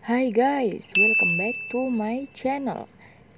Hai guys, welcome back to my channel.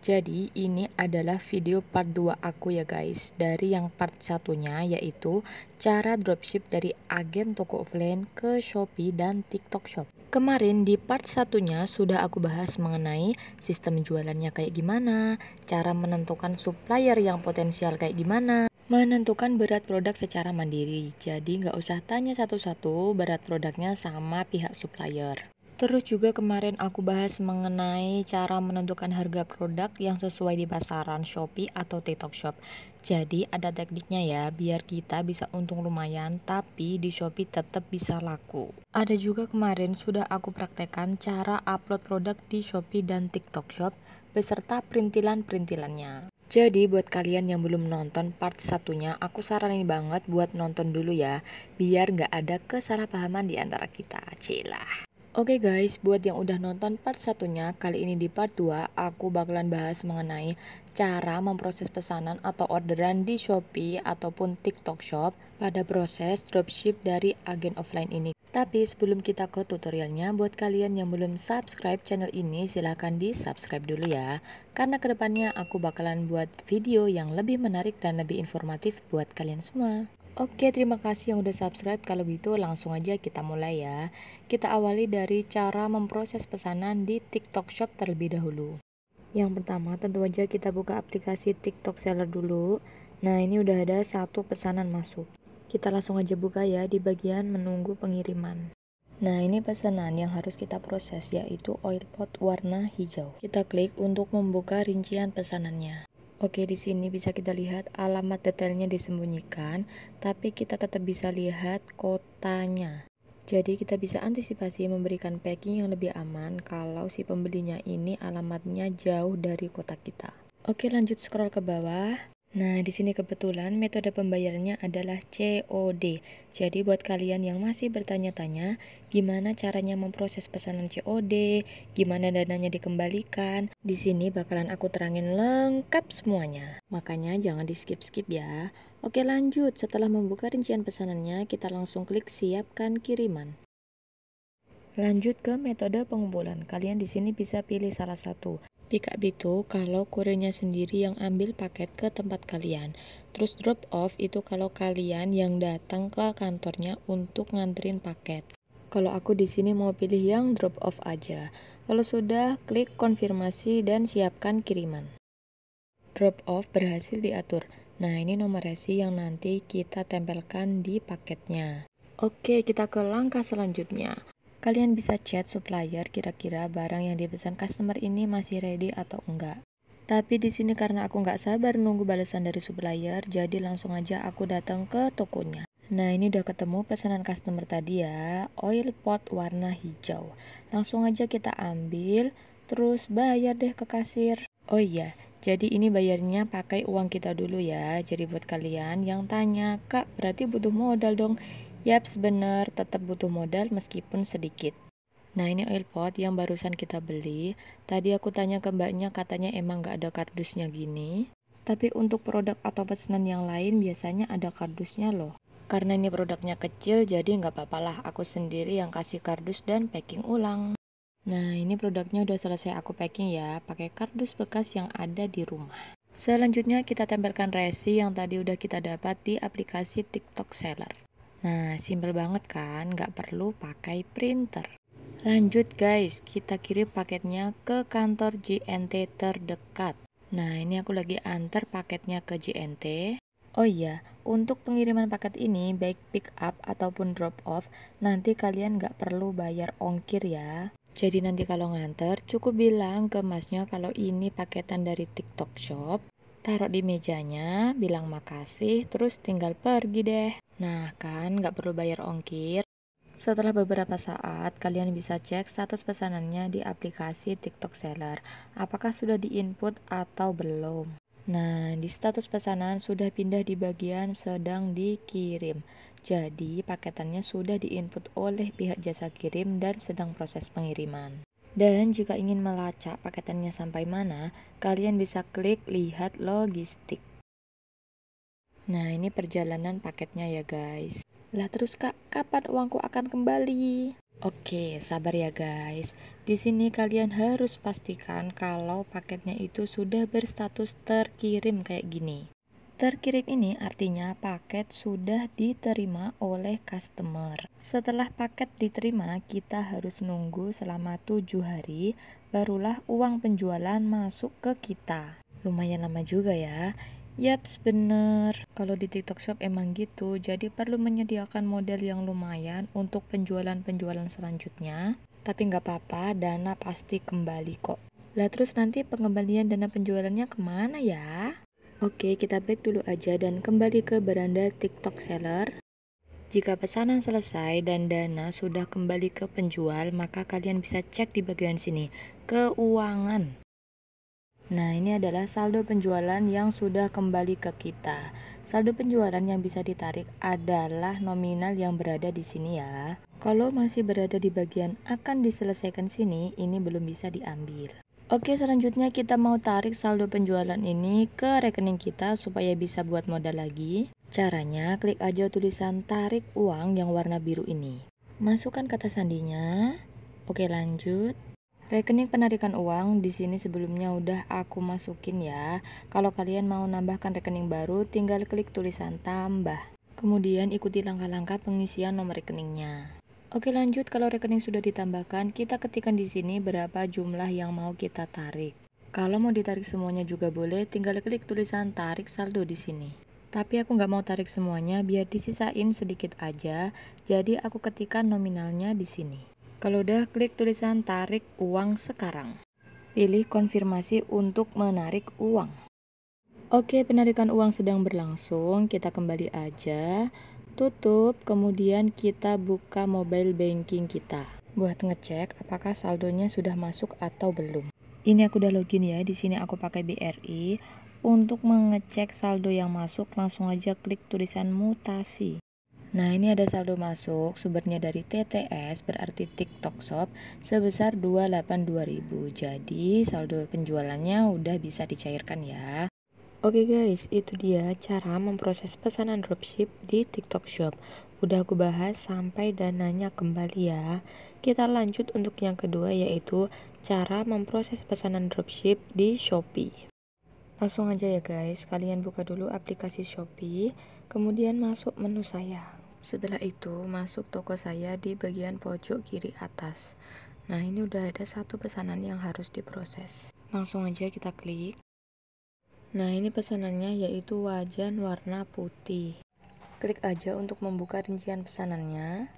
Jadi ini adalah video part 2 aku ya guys. Dari yang part satunya yaitu cara dropship dari agen toko offline ke Shopee dan TikTok Shop. Kemarin di part satunya sudah aku bahas mengenai sistem jualannya kayak gimana, cara menentukan supplier yang potensial kayak gimana, menentukan berat produk secara mandiri. Jadi nggak usah tanya satu-satu berat produknya sama pihak supplier. Terus juga kemarin aku bahas mengenai cara menentukan harga produk yang sesuai di pasaran Shopee atau TikTok Shop. Jadi ada tekniknya ya, biar kita bisa untung lumayan tapi di Shopee tetap bisa laku. Ada juga kemarin sudah aku praktekkan cara upload produk di Shopee dan TikTok Shop beserta perintilan-perintilannya. Jadi buat kalian yang belum nonton part satunya, aku saranin banget buat nonton dulu ya, biar nggak ada kesalahpahaman di antara kita. Cilah. Oke guys, buat yang udah nonton part satunya, kali ini di part 2 aku bakalan bahas mengenai cara memproses pesanan atau orderan di Shopee ataupun TikTok Shop pada proses dropship dari agen offline ini. Tapi sebelum kita ke tutorialnya, buat kalian yang belum subscribe channel ini, silahkan di subscribe dulu ya. Karena kedepannya aku bakalan buat video yang lebih menarik dan lebih informatif buat kalian semua. Oke, terima kasih yang udah subscribe. Kalau gitu langsung aja kita mulai ya. Kita awali dari cara memproses pesanan di TikTok Shop terlebih dahulu. Yang pertama, tentu aja kita buka aplikasi TikTok Seller dulu. Nah, ini udah ada satu pesanan masuk. Kita langsung aja buka ya di bagian menunggu pengiriman. Nah, ini pesanan yang harus kita proses yaitu oil pot warna hijau. Kita klik untuk membuka rincian pesanannya. Oke, di sini bisa kita lihat alamat detailnya disembunyikan, tapi kita tetap bisa lihat kotanya. Jadi kita bisa antisipasi memberikan packing yang lebih aman kalau si pembelinya ini alamatnya jauh dari kota kita. Oke, lanjut scroll ke bawah. Nah, di sini kebetulan metode pembayarannya adalah COD. Jadi buat kalian yang masih bertanya-tanya gimana caranya memproses pesanan COD, gimana dananya dikembalikan, di sini bakalan aku terangin lengkap semuanya. Makanya jangan di-skip-skip ya. Oke, lanjut. Setelah membuka rincian pesanannya, kita langsung klik siapkan kiriman. Lanjut ke metode pengumpulan. Kalian di sini bisa pilih salah satu. Pick up itu kalau kurirnya sendiri yang ambil paket ke tempat kalian. Terus drop off itu kalau kalian yang datang ke kantornya untuk nganterin paket. Kalau aku di sini mau pilih yang drop off aja. Kalau sudah, klik konfirmasi dan siapkan kiriman. Drop off berhasil diatur. Nah, ini nomor resi yang nanti kita tempelkan di paketnya. Oke, kita ke langkah selanjutnya. Kalian bisa chat supplier kira-kira barang yang dipesan customer ini masih ready atau enggak. Tapi di sini karena aku nggak sabar nunggu balasan dari supplier, jadi langsung aja aku datang ke tokonya. Nah, ini udah ketemu pesanan customer tadi ya, oil pot warna hijau. Langsung aja kita ambil, terus bayar deh ke kasir. Oh iya, jadi ini bayarnya pakai uang kita dulu ya. Jadi buat kalian yang tanya, Kak, berarti butuh modal dong? Yaps, bener, tetap butuh modal meskipun sedikit. Nah, ini oil pot yang barusan kita beli. Tadi aku tanya ke mbaknya, katanya emang nggak ada kardusnya gini. Tapi untuk produk atau pesanan yang lain biasanya ada kardusnya loh. Karena ini produknya kecil, jadi nggak apa-apa lah. Aku sendiri yang kasih kardus dan packing ulang. Nah, ini produknya udah selesai aku packing ya, pakai kardus bekas yang ada di rumah. Selanjutnya kita tempelkan resi yang tadi udah kita dapat di aplikasi TikTok Seller. Nah, simple banget kan, nggak perlu pakai printer. Lanjut guys, kita kirim paketnya ke kantor JNT terdekat. Nah, ini aku lagi antar paketnya ke JNT. Oh iya, untuk pengiriman paket ini, baik pick up ataupun drop off, nanti kalian nggak perlu bayar ongkir ya. Jadi nanti kalau nganter, cukup bilang ke masnya kalau ini paketan dari TikTok Shop, taruh di mejanya, bilang makasih, terus tinggal pergi deh. Nah kan, nggak perlu bayar ongkir. Setelah beberapa saat, kalian bisa cek status pesanannya di aplikasi TikTok Seller. Apakah sudah diinput atau belum? Nah, di status pesanan sudah pindah di bagian sedang dikirim. Jadi, paketannya sudah diinput oleh pihak jasa kirim dan sedang proses pengiriman. Dan jika ingin melacak paketannya sampai mana, kalian bisa klik lihat logistik. Nah, ini perjalanan paketnya ya guys. Lah terus Kak, kapan uangku akan kembali? Oke, sabar ya guys. Di sini kalian harus pastikan kalau paketnya itu sudah berstatus terkirim kayak gini. Terkirim ini artinya paket sudah diterima oleh customer. Setelah paket diterima, kita harus nunggu selama 7 hari, barulah uang penjualan masuk ke kita. Lumayan lama juga ya. Yaps, bener. Kalau di TikTok Shop emang gitu, jadi perlu menyediakan modal yang lumayan untuk penjualan-penjualan selanjutnya. Tapi nggak apa-apa, dana pasti kembali kok. Lah terus nanti pengembalian dana penjualannya kemana ya? Oke, kita back dulu aja dan kembali ke beranda TikTok Seller. Jika pesanan selesai dan dana sudah kembali ke penjual, maka kalian bisa cek di bagian sini, keuangan. Nah, ini adalah saldo penjualan yang sudah kembali ke kita. Saldo penjualan yang bisa ditarik adalah nominal yang berada di sini ya. Kalau masih berada di bagian akan diselesaikan sini, ini belum bisa diambil. Oke, selanjutnya kita mau tarik saldo penjualan ini ke rekening kita supaya bisa buat modal lagi. Caranya, klik aja tulisan tarik uang yang warna biru ini. Masukkan kata sandinya. Oke, lanjut. Rekening penarikan uang di sini sebelumnya udah aku masukin ya. Kalau kalian mau nambahkan rekening baru, tinggal klik tulisan tambah. Kemudian ikuti langkah-langkah pengisian nomor rekeningnya. Oke, lanjut. Kalau rekening sudah ditambahkan, kita ketikkan di sini berapa jumlah yang mau kita tarik. Kalau mau ditarik semuanya juga boleh, tinggal klik tulisan tarik saldo di sini. Tapi aku nggak mau tarik semuanya, biar disisain sedikit aja. Jadi aku ketikkan nominalnya di sini. Kalau udah, klik tulisan tarik uang sekarang. Pilih konfirmasi untuk menarik uang. Oke, penarikan uang sedang berlangsung. Kita kembali aja. Tutup, kemudian kita buka mobile banking kita. Buat ngecek apakah saldonya sudah masuk atau belum. Ini aku udah login ya. Di sini aku pakai BRI. Untuk mengecek saldo yang masuk, langsung aja klik tulisan mutasi. Nah, ini ada saldo masuk, sumbernya dari TTS, berarti TikTok Shop, sebesar 282.000. Jadi, saldo penjualannya udah bisa dicairkan ya. Oke guys, itu dia cara memproses pesanan dropship di TikTok Shop. Udah aku bahas sampai dananya kembali ya. Kita lanjut untuk yang kedua, yaitu cara memproses pesanan dropship di Shopee. Langsung aja ya guys, kalian buka dulu aplikasi Shopee, kemudian masuk menu saya. Setelah itu, masuk toko saya di bagian pojok kiri atas. Nah, ini udah ada satu pesanan yang harus diproses. Langsung aja kita klik. Nah, ini pesanannya yaitu wajan warna putih. Klik aja untuk membuka rincian pesanannya.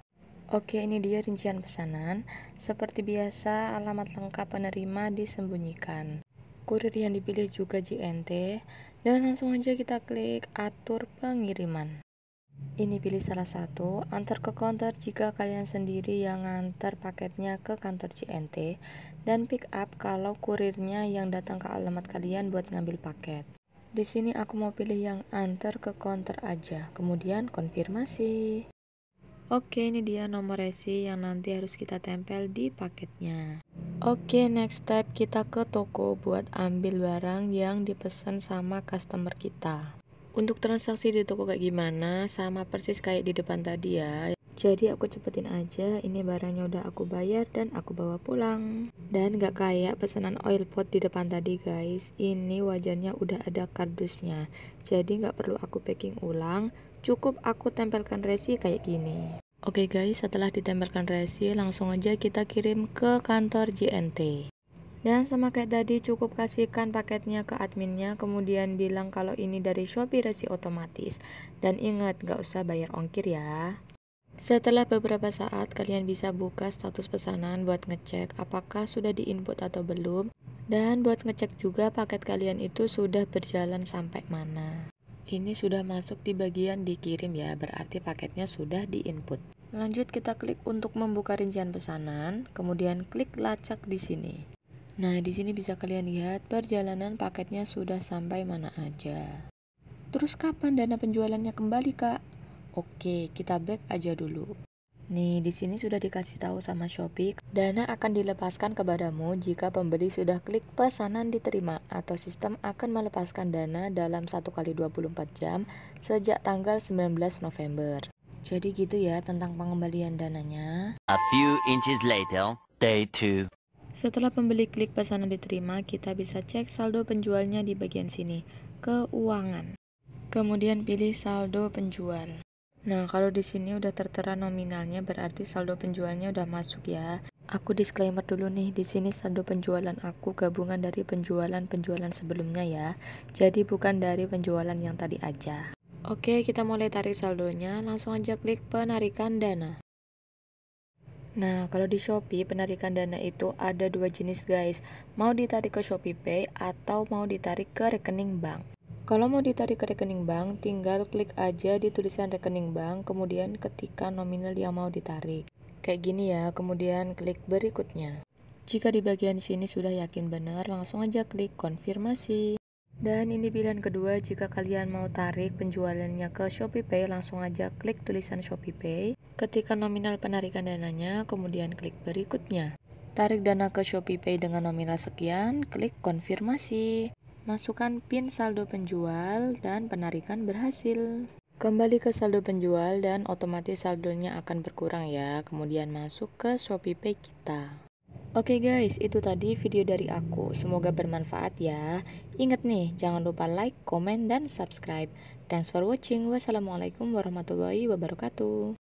Oke, ini dia rincian pesanan. Seperti biasa, alamat lengkap penerima disembunyikan. Kurir yang dipilih juga JNT. Dan langsung aja kita klik atur pengiriman. Ini pilih salah satu, antar ke counter jika kalian sendiri yang ngantar paketnya ke kantor JNT, dan pick up kalau kurirnya yang datang ke alamat kalian buat ngambil paket. Di sini aku mau pilih yang antar ke counter aja, kemudian konfirmasi. Oke, ini dia nomor resi yang nanti harus kita tempel di paketnya. Oke, next step kita ke toko buat ambil barang yang dipesan sama customer kita. Untuk transaksi di toko kayak gimana, sama persis kayak di depan tadi ya. Jadi aku cepetin aja, ini barangnya udah aku bayar dan aku bawa pulang. Dan gak kayak pesanan oil pot di depan tadi guys, ini wajannya udah ada kardusnya. Jadi gak perlu aku packing ulang, cukup aku tempelkan resi kayak gini. Oke guys, setelah ditempelkan resi, langsung aja kita kirim ke kantor JNT. Dan sama kayak tadi, cukup kasihkan paketnya ke adminnya, kemudian bilang kalau ini dari Shopee resi otomatis. Dan ingat, gak usah bayar ongkir ya. Setelah beberapa saat, kalian bisa buka status pesanan buat ngecek apakah sudah diinput atau belum. Dan buat ngecek juga paket kalian itu sudah berjalan sampai mana. Ini sudah masuk di bagian dikirim ya, berarti paketnya sudah diinput. Lanjut kita klik untuk membuka rincian pesanan, kemudian klik lacak di sini. Nah, di sini bisa kalian lihat perjalanan paketnya sudah sampai mana aja. Terus kapan dana penjualannya kembali, Kak? Oke, kita back aja dulu. Nih, di sini sudah dikasih tahu sama Shopee, dana akan dilepaskan kepadamu jika pembeli sudah klik pesanan diterima atau sistem akan melepaskan dana dalam 1 kali 24 jam sejak tanggal 19 November. Jadi gitu ya tentang pengembalian dananya. A few inches later, day 2. Setelah pembeli klik pesanan diterima, kita bisa cek saldo penjualnya di bagian sini, keuangan. Kemudian pilih saldo penjual. Nah, kalau di sini udah tertera nominalnya berarti saldo penjualnya udah masuk ya. Aku disclaimer dulu nih, di sini saldo penjualan aku gabungan dari penjualan-penjualan sebelumnya ya. Jadi bukan dari penjualan yang tadi aja. Oke, kita mulai tarik saldonya, langsung aja klik penarikan dana. Nah, kalau di Shopee, penarikan dana itu ada dua jenis guys. Mau ditarik ke ShopeePay atau mau ditarik ke rekening bank. Kalau mau ditarik ke rekening bank, tinggal klik aja di tulisan rekening bank, kemudian ketikkan nominal yang mau ditarik. Kayak gini ya, kemudian klik berikutnya. Jika di bagian sini sudah yakin benar, langsung aja klik konfirmasi. Dan ini pilihan kedua, jika kalian mau tarik penjualannya ke ShopeePay, langsung aja klik tulisan ShopeePay, ketikkan nominal penarikan dananya, kemudian klik berikutnya. Tarik dana ke ShopeePay dengan nominal sekian, klik konfirmasi. Masukkan PIN saldo penjual dan penarikan berhasil. Kembali ke saldo penjual dan otomatis saldonya akan berkurang ya, kemudian masuk ke ShopeePay kita. Oke guys, itu tadi video dari aku. Semoga bermanfaat ya. Ingat nih, jangan lupa like, komen, dan subscribe. Thanks for watching. Wassalamualaikum warahmatullahi wabarakatuh.